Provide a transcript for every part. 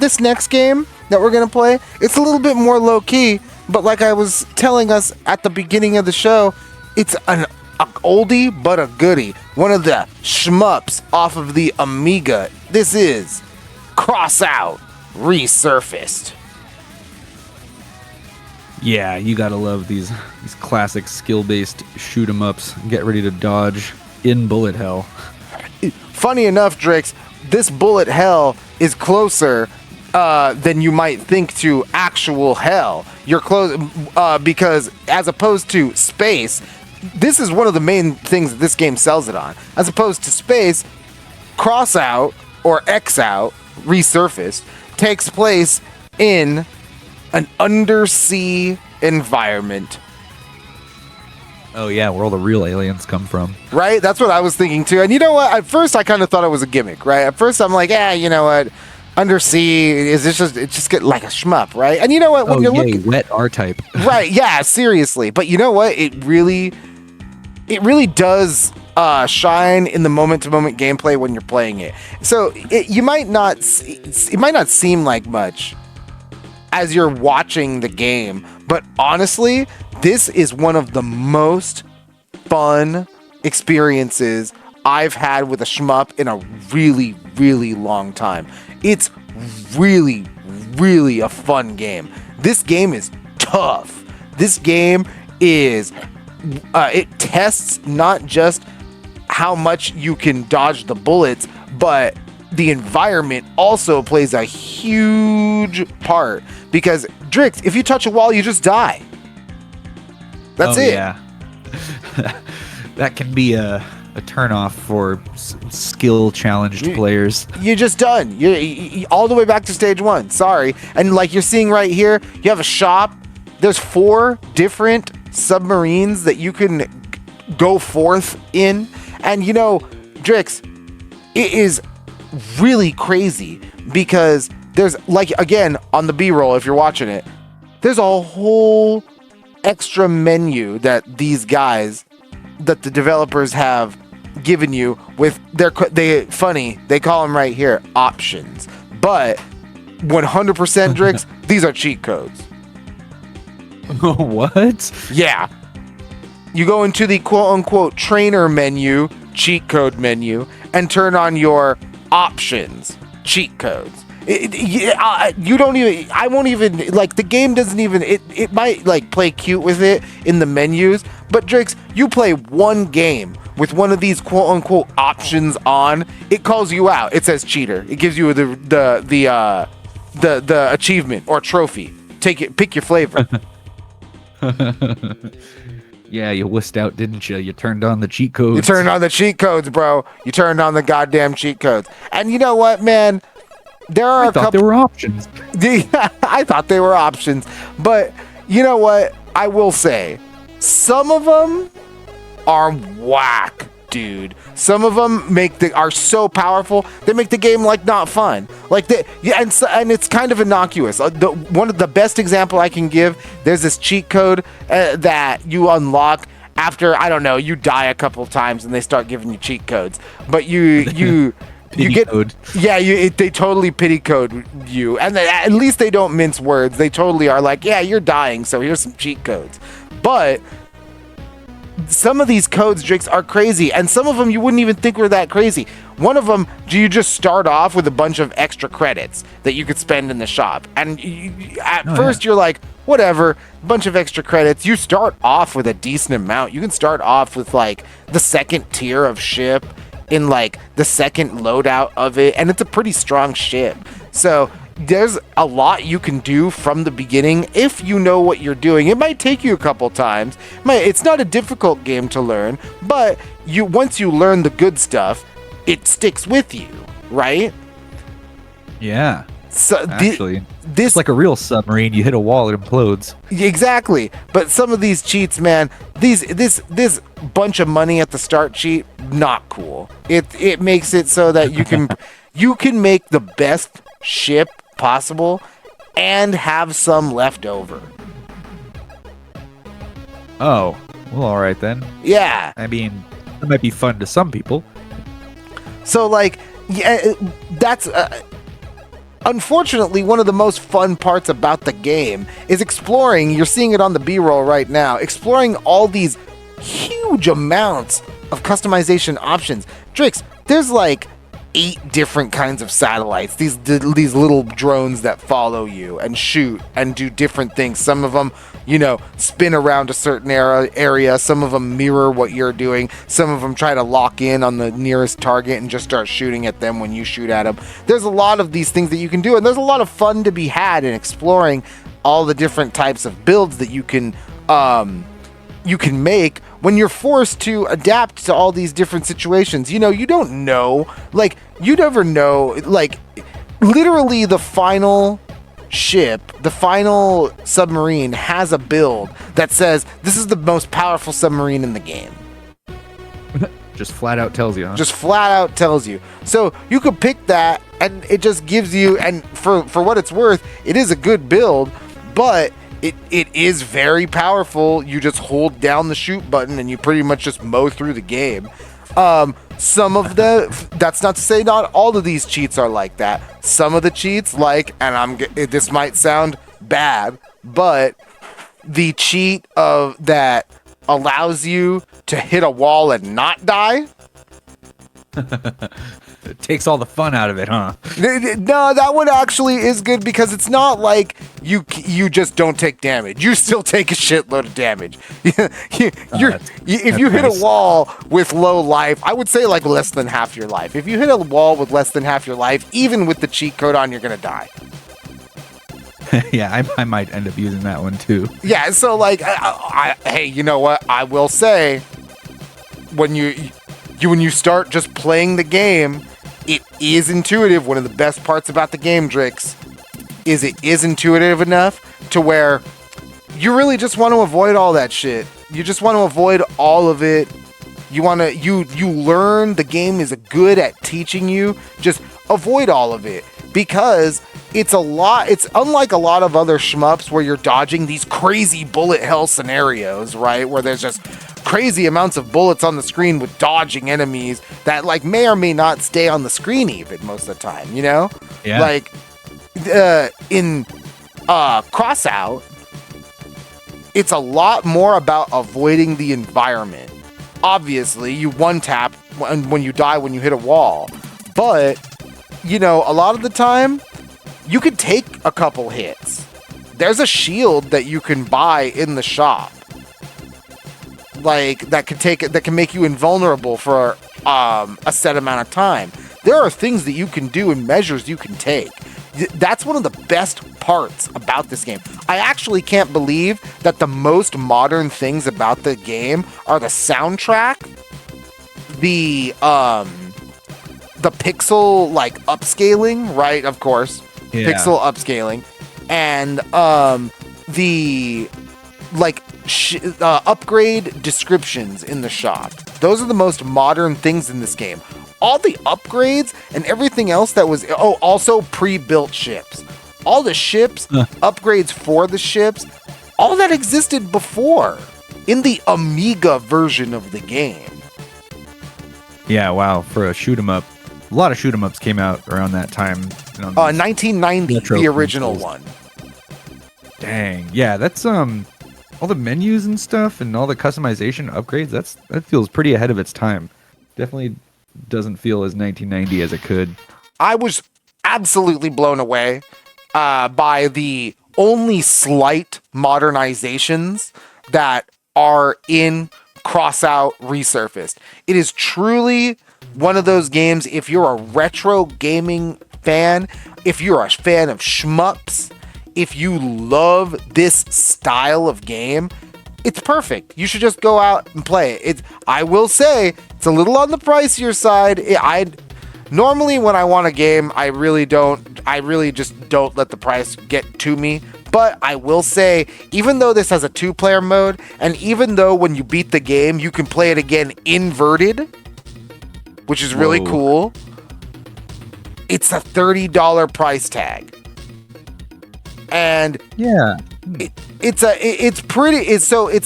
This next game that we're going to play, it's a little bit more low-key, but like I was telling us at the beginning of the show, it's an oldie but a goodie. One of the shmups off of the Amiga. This is Cross Out Resurfaced. Yeah, you gotta love these classic skill-based shoot-em-ups. Get ready to dodge in bullet hell. Funny enough, Drix, this bullet hell is closer than you might think to actual hell. You're close because as opposed to space, this is one of the main things that this game sells it on. As opposed to space, Cross Out or X Out Resurfaced takes place in an undersea environment. Oh yeah, where all the real aliens come from. Right? That's what I was thinking too. And you know what? At first I kind of thought it was a gimmick, right? At first I'm like, you know what? Undersea is just get like a shmup, right? And you know what? When wet R-Type. Right, yeah, seriously. But you know what? It really does shine in the moment-to-moment gameplay when you're playing it. So it might not seem like much as you're watching the game, but honestly, this is one of the most fun experiences I've had with a shmup in a really, really long time. It's really, really a fun game. This game is tough. This game is it tests not just how much you can dodge the bullets, but the environment also plays a huge part. Because, Drix, if you touch a wall, you just die. That's it. Yeah. That can be a turnoff for skill-challenged players. You're just done. You're all the way back to stage 1. Sorry. And like you're seeing right here, you have a shop. There's 4 different submarines that you can go forth in. And, you know, Drix, it is really crazy because there's, like, again, on the B-roll, if you're watching it, there's a whole extra menu that these guys, that the developers have given you with they call them right here options. But 100% Drix, these are cheat codes. What? Yeah. You go into the quote-unquote trainer menu, cheat code menu, and turn on your options, cheat codes. You don't even, I won't even, like, the game doesn't even, it might, like, play cute with it in the menus, but Drix, you play one game with one of these quote-unquote options on, it calls you out. It says cheater. It gives you the achievement or trophy. Take it, pick your flavor. Yeah, you wussed out, didn't you? You turned on the cheat codes. You turned on the cheat codes, bro. You turned on the goddamn cheat codes. And you know what, man? There are I thought they were options. I thought they were options. But you know what? I will say, some of them are whack, dude. Some of them are so powerful, they make the game like not fun. Like and it's kind of innocuous. One of the best example I can give, there's this cheat code that you unlock after, I don't know, you die a couple times and they start giving you cheat codes. But you get code. Yeah, they totally pity code you, and at least they don't mince words. They totally are like, yeah, you're dying, so here's some cheat codes. But some of these codes, Drix, are crazy, and some of them you wouldn't even think were that crazy. One of them, you just start off with a bunch of extra credits that you could spend in the shop, and first you're like, whatever, bunch of extra credits. You start off with a decent amount. You can start off with like the second tier of ship in like the second loadout of it, and it's a pretty strong ship. So there's a lot you can do from the beginning if you know what you're doing. It might take you a couple times. It's not a difficult game to learn, but once you learn the good stuff, it sticks with you, right? Yeah. So actually, this like a real submarine. You hit a wall, it implodes. Exactly. But some of these cheats, man, this bunch of money at the start cheat, not cool. It makes it so that you can make the best ship possible and have some left over. Oh, well, all right then. Yeah. I mean, it might be fun to some people. So, like, yeah, that's unfortunately, one of the most fun parts about the game is exploring. You're seeing it on the B-roll right now, exploring all these huge amounts of customization options. Drix, there's like 8 different kinds of satellites, these little drones that follow you and shoot and do different things. Some of them, spin around a certain area. Some of them mirror what you're doing. Some of them try to lock in on the nearest target and just start shooting at them when you shoot at them. There's a lot of these things that you can do, and there's a lot of fun to be had in exploring all the different types of builds that you can make when you're forced to adapt to all these different situations. You don't know, like, you never know, like, literally the final ship, the final submarine has a build that says this is the most powerful submarine in the game. Just flat out tells you, huh? Just flat out tells you. So you could pick that, and it just gives you, and for what it's worth, it is a good build, but it is very powerful. You just hold down the shoot button and you pretty much just mow through the game. Some of that's not to say not all of these cheats are like that. Some of the cheats, this might sound bad, but the cheat that allows you to hit a wall and not die. It takes all the fun out of it, huh? No, that one actually is good because it's not like you just don't take damage. You still take a shitload of damage. If you hit a wall with low life, I would say like less than half your life. If you hit a wall with less than half your life, even with the cheat code on, you're gonna die. Yeah, I might end up using that one too. Yeah, so like, hey, you know what? I will say, when you start just playing the game, it is intuitive. One of the best parts about the game, Drix, is it is intuitive enough to where you really just want to avoid all that shit. You just want to avoid all of it. You learn, the game is good at teaching you, just avoid all of it, because it's unlike a lot of other shmups where you're dodging these crazy bullet hell scenarios, right? Where there's just crazy amounts of bullets on the screen with dodging enemies that like may or may not stay on the screen even most of the time, Yeah. Like in Crossout, it's a lot more about avoiding the environment. Obviously, you one tap when you die when you hit a wall, but a lot of the time you could take a couple hits. There's a shield that you can buy in the shop, like that can make you invulnerable for a set amount of time. There are things that you can do and measures you can take. That's one of the best parts about this game. I actually can't believe that the most modern things about the game are the soundtrack, the pixel like upscaling, right? Of course, yeah. Pixel upscaling, and the like upgrade descriptions in the shop. Those are the most modern things in this game. All the upgrades and everything else that was also pre-built ships. All the ships, upgrades for the ships, all that existed before in the Amiga version of the game. Yeah, wow, for a shoot 'em up. A lot of shoot 'em ups came out around that time. 1990, the original one. Dang, yeah, that's all the menus and stuff and all the customization upgrades. That feels pretty ahead of its time. Definitely doesn't feel as 1990 as it could. I was absolutely blown away by the only slight modernizations that are in Crossout Resurfaced. It is truly one of those games, if you're a retro gaming fan, if you're a fan of shmups, if you love this style of game, it's perfect. You should just go out and play it. I will say, it's a little on the pricier side. Normally when I want a game, I really just don't let the price get to me. But I will say, even though this has a 2-player mode, and even though when you beat the game, you can play it again inverted, which is really cool, it's a $30 price tag. And yeah, it's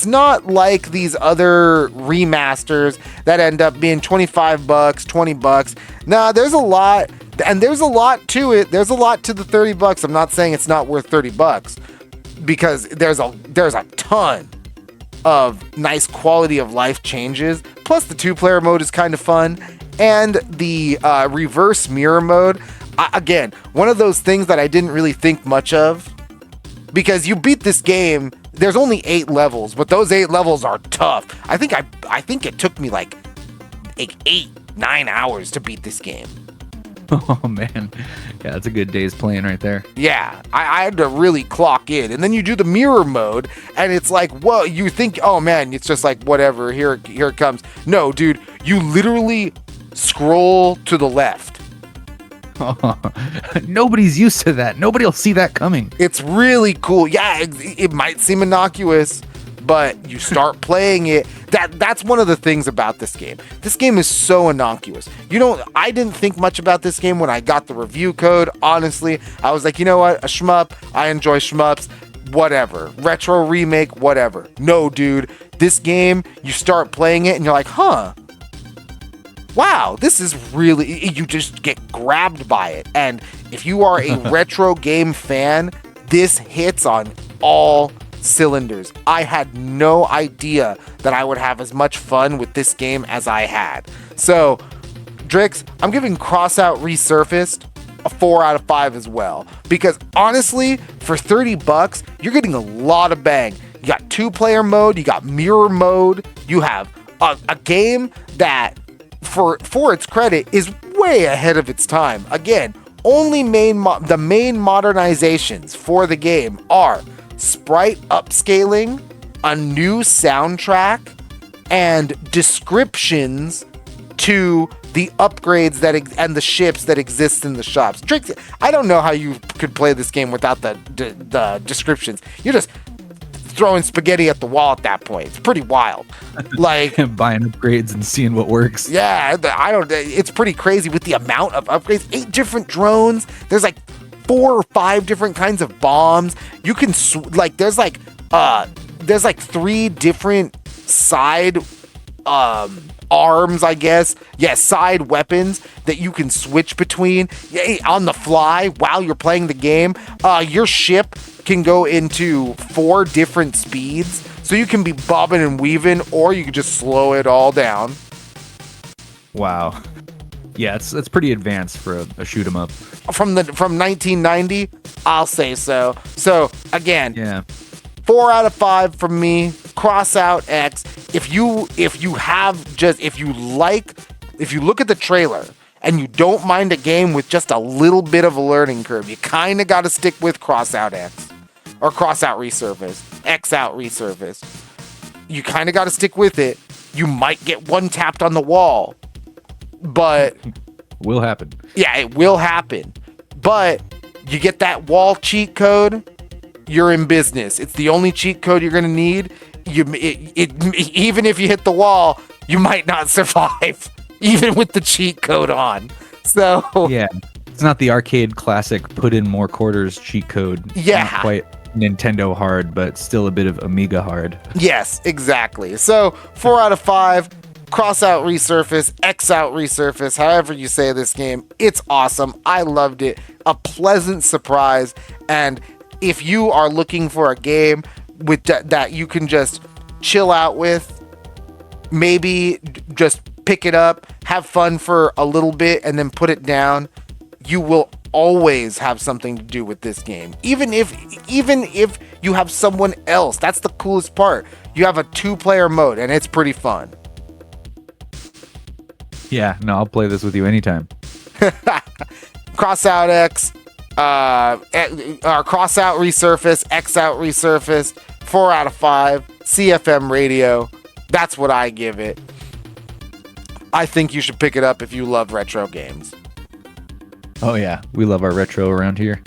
not like these other remasters that end up being $25, $20. Nah, there's a lot And there's a lot to it. There's a lot to the $30. I'm not saying it's not worth $30 because there's a ton of nice quality of life changes. Plus the 2-player mode is kind of fun. And the reverse mirror mode, again, one of those things that I didn't really think much of. Because you beat this game, there's only 8 levels, but those 8 levels are tough. I think it took me like 8-9 hours to beat this game. Oh man, yeah, that's a good day's playing right there. Yeah, I had to really clock in. And then you do the mirror mode, and it's like, whoa, you think, oh man, it's just like, whatever, here it comes. No, dude, you literally scroll to the left. Oh, nobody's used to that. Nobody will see that coming. It's really cool. Yeah, it might seem innocuous, but you start playing it. That's one of the things about this game. This game is so innocuous. I didn't think much about this game when I got the review code. Honestly, I was like, you know what? A shmup. I enjoy shmups. Whatever. Retro remake, whatever. No, dude. This game, you start playing it and you're like, huh. Wow, this is really, you just get grabbed by it. And if you are a retro game fan, this hits on all cylinders. I had no idea that I would have as much fun with this game as I had. So, Drix, I'm giving Crossout Resurfaced a 4 out of 5 as well. Because honestly, for $30, you're getting a lot of bang. You got 2-player mode, you got mirror mode, you have a game that, for its credit, is way ahead of its time. Again, only the main modernizations for the game are sprite upscaling, a new soundtrack, and descriptions to the upgrades and the ships that exist in the shops. Drix, I don't know how you could play this game without the descriptions. You're just throwing spaghetti at the wall at that point. It's pretty wild. Like buying upgrades and seeing what works. Yeah, it's pretty crazy with the amount of upgrades. 8 different drones. There's like 4 or 5 different kinds of bombs. You can there's like 3 different side arms, I guess. Yeah, side weapons that you can switch between on the fly while you're playing the game. Your ship can go into 4 different speeds, so you can be bobbing and weaving, or you can just slow it all down. Wow. Yeah, it's pretty advanced for a shoot 'em up. From 1990, I'll say so. So again, yeah, 4 out of 5 from me. Crossout X. If you look at the trailer and you don't mind a game with just a little bit of a learning curve, you kind of got to stick with Crossout X or Crossout Resurfaced, X out Resurfaced. You kind of got to stick with it. You might get one tapped on the wall, but will happen. Yeah, it will happen. But you get that wall cheat code, you're in business. It's the only cheat code you're going to need. Even if you hit the wall, you might not survive, even with the cheat code on. So yeah, it's not the arcade classic put in more quarters cheat code. Yeah, not quite Nintendo hard, but still a bit of Amiga hard. Yes, exactly. So 4 out of 5. Crossout Resurface, X out Resurface, however you say this game. It's awesome. I loved it. A pleasant surprise. And if you are looking for a game with that you can just chill out with, maybe just pick it up, have fun for a little bit, and then put it down, you will always have something to do with this game. Even if you have someone else, that's the coolest part. You have a 2-player mode, and it's pretty fun. Yeah, no, I'll play this with you anytime. Crossout X, Crossout Resurface, X out Resurface, 4 out of 5, CFM radio. That's what I give it. I think you should pick it up if you love retro games. Oh yeah, we love our retro around here.